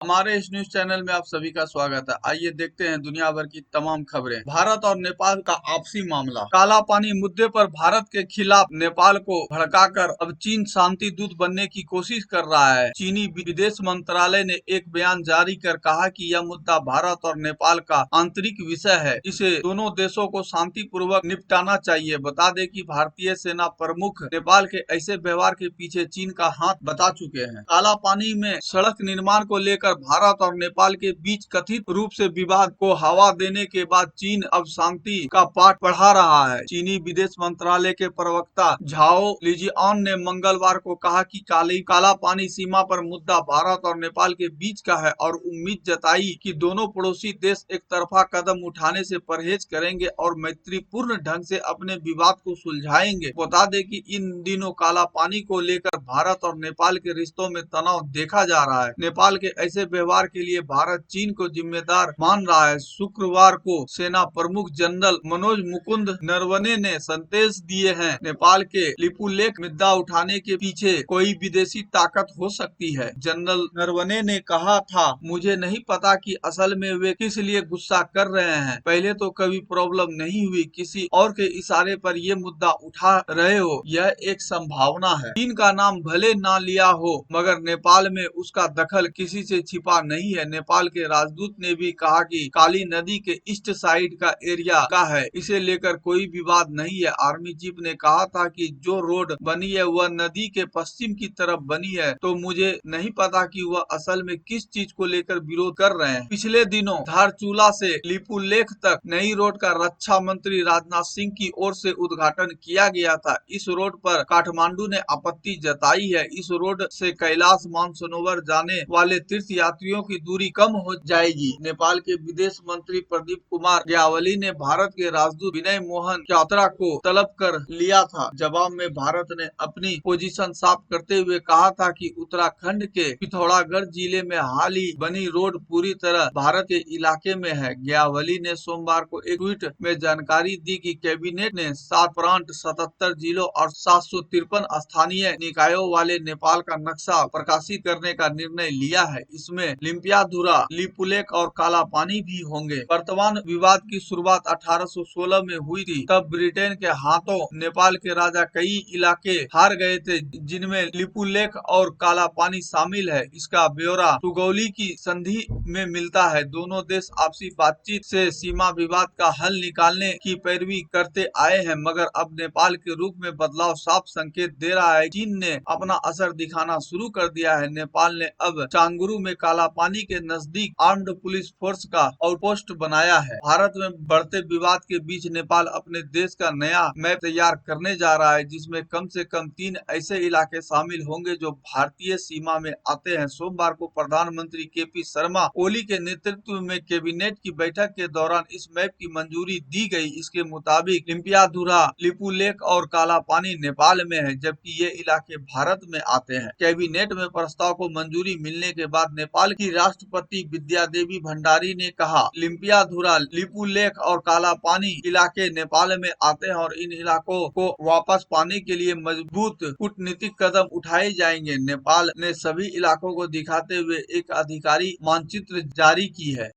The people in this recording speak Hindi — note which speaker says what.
Speaker 1: हमारे इस न्यूज चैनल में आप सभी का स्वागत है। आइए देखते हैं दुनिया भर की तमाम खबरें। भारत और नेपाल का आपसी मामला। काला पानी मुद्दे पर भारत के खिलाफ नेपाल को भड़काकर अब चीन शांति दूत बनने की कोशिश कर रहा है। चीनी विदेश मंत्रालय ने एक बयान जारी कर कहा कि यह मुद्दा भारत और नेपाल का आंतरिक विषय है, इसे दोनों देशों को शांतिपूर्वक निपटाना चाहिए। बता दें कि भारतीय सेना प्रमुख नेपाल के ऐसे व्यवहार के पीछे चीन का हाथ बता चुके हैं। काला पानी में सड़क निर्माण को लेकर भारत और नेपाल के बीच कथित रूप से विवाद को हवा देने के बाद चीन अब शांति का पाठ पढ़ा रहा है। चीनी विदेश मंत्रालय के प्रवक्ता झाओ लिजियान ने मंगलवार को कहा कि काला पानी सीमा पर मुद्दा भारत और नेपाल के बीच का है और उम्मीद जताई कि दोनों पड़ोसी देश एक तरफा कदम उठाने से परहेज करेंगे और मैत्रीपूर्ण ढंग से अपने विवाद को सुलझाएंगे। बता दें कि इन दिनों काला पानी को लेकर भारत और नेपाल के रिश्तों में तनाव देखा जा रहा है। नेपाल के ऐसे व्यवहार के लिए भारत चीन को जिम्मेदार मान रहा है। शुक्रवार को सेना प्रमुख जनरल मनोज मुकुंद नरवणे ने संदेश दिए हैं, नेपाल के लिपुलेख मुद्दा उठाने के पीछे कोई विदेशी ताकत हो सकती है। जनरल नरवणे ने कहा था, मुझे नहीं पता कि असल में वे किस लिए गुस्सा कर रहे हैं। पहले तो कभी प्रॉब्लम नहीं हुई, किसी और के इशारे पर ये मुद्दा उठा रहे हो, यह एक संभावना है। चीन का नाम भले ना लिया हो मगर नेपाल में उसका दखल किसी से छिपा नहीं है। नेपाल के राजदूत ने भी कहा कि काली नदी के ईस्ट साइड का एरिया का है, इसे लेकर कोई विवाद नहीं है। आर्मी चीफ ने कहा था कि जो रोड बनी है वह नदी के पश्चिम की तरफ बनी है, तो मुझे नहीं पता कि वह असल में किस चीज को लेकर विरोध कर रहे हैं। पिछले दिनों धारचूला से लिपुलेख तक नई रोड का रक्षा मंत्री राजनाथ सिंह की ओर से उद्घाटन किया गया था। इस रोड पर काठमांडू ने आपत्ति जताई है। इस रोड से कैलाश मानसरोवर जाने वाले तीर्थ यात्रियों की दूरी कम हो जाएगी। नेपाल के विदेश मंत्री प्रदीप कुमार ग्यावली ने भारत के राजदूत विनय मोहन यात्रा को तलब कर लिया था। जवाब में भारत ने अपनी पोजीशन साफ करते हुए कहा था कि उत्तराखंड के पिथौरागढ़ जिले में हाल ही बनी रोड पूरी तरह भारत के इलाके में है। ग्यावली ने सोमवार को एक ट्वीट में जानकारी दी कि कैबिनेट ने 7 प्रांत, 77 जिलों और 753 स्थानीय निकायों वाले नेपाल का नक्शा प्रकाशित करने का निर्णय लिया है। इसमें लिम्पियाधुरा, लिपुलेख और काला पानी भी होंगे। वर्तमान विवाद की शुरुआत 1816 में हुई थी। तब ब्रिटेन के हाथों नेपाल के राजा कई इलाके हार गए थे, जिनमें लिपुलेख और काला पानी शामिल है। इसका ब्यौरा सुगौली की संधि में मिलता है। दोनों देश आपसी बातचीत से सीमा विवाद का हल निकालने की पैरवी करते आए हैं, मगर अब नेपाल के रूप में बदलाव साफ संकेत दे रहा है। चीन ने अपना असर दिखाना शुरू कर दिया है। नेपाल ने अब चांगुरू में काला पानी के नजदीक आर्म्ड पुलिस फोर्स का आउटपोस्ट बनाया है। भारत में बढ़ते विवाद के बीच नेपाल अपने देश का नया मैप तैयार करने जा रहा है, जिसमें कम से कम 3 ऐसे इलाके शामिल होंगे जो भारतीय सीमा में आते हैं। सोमवार को प्रधानमंत्री केपी शर्मा ओली के नेतृत्व में कैबिनेट की बैठक के दौरान इस मैप की मंजूरी दी गई। इसके मुताबिक लिम्पियाधुरा, लिपुलेख और काला पानी नेपाल में है, जबकि ये इलाके भारत में आते हैं। कैबिनेट में प्रस्ताव को मंजूरी मिलने के बाद नेपाल की राष्ट्रपति विद्यादेवी भंडारी ने कहा, लिम्पियाधुरा, लिपुलेख और काला पानी इलाके नेपाल में आते हैं और इन इलाकों को वापस पाने के लिए मजबूत कूटनीतिक कदम उठाए जाएंगे। नेपाल ने सभी इलाकों को दिखाते हुए एक आधिकारिक मानचित्र जारी की है।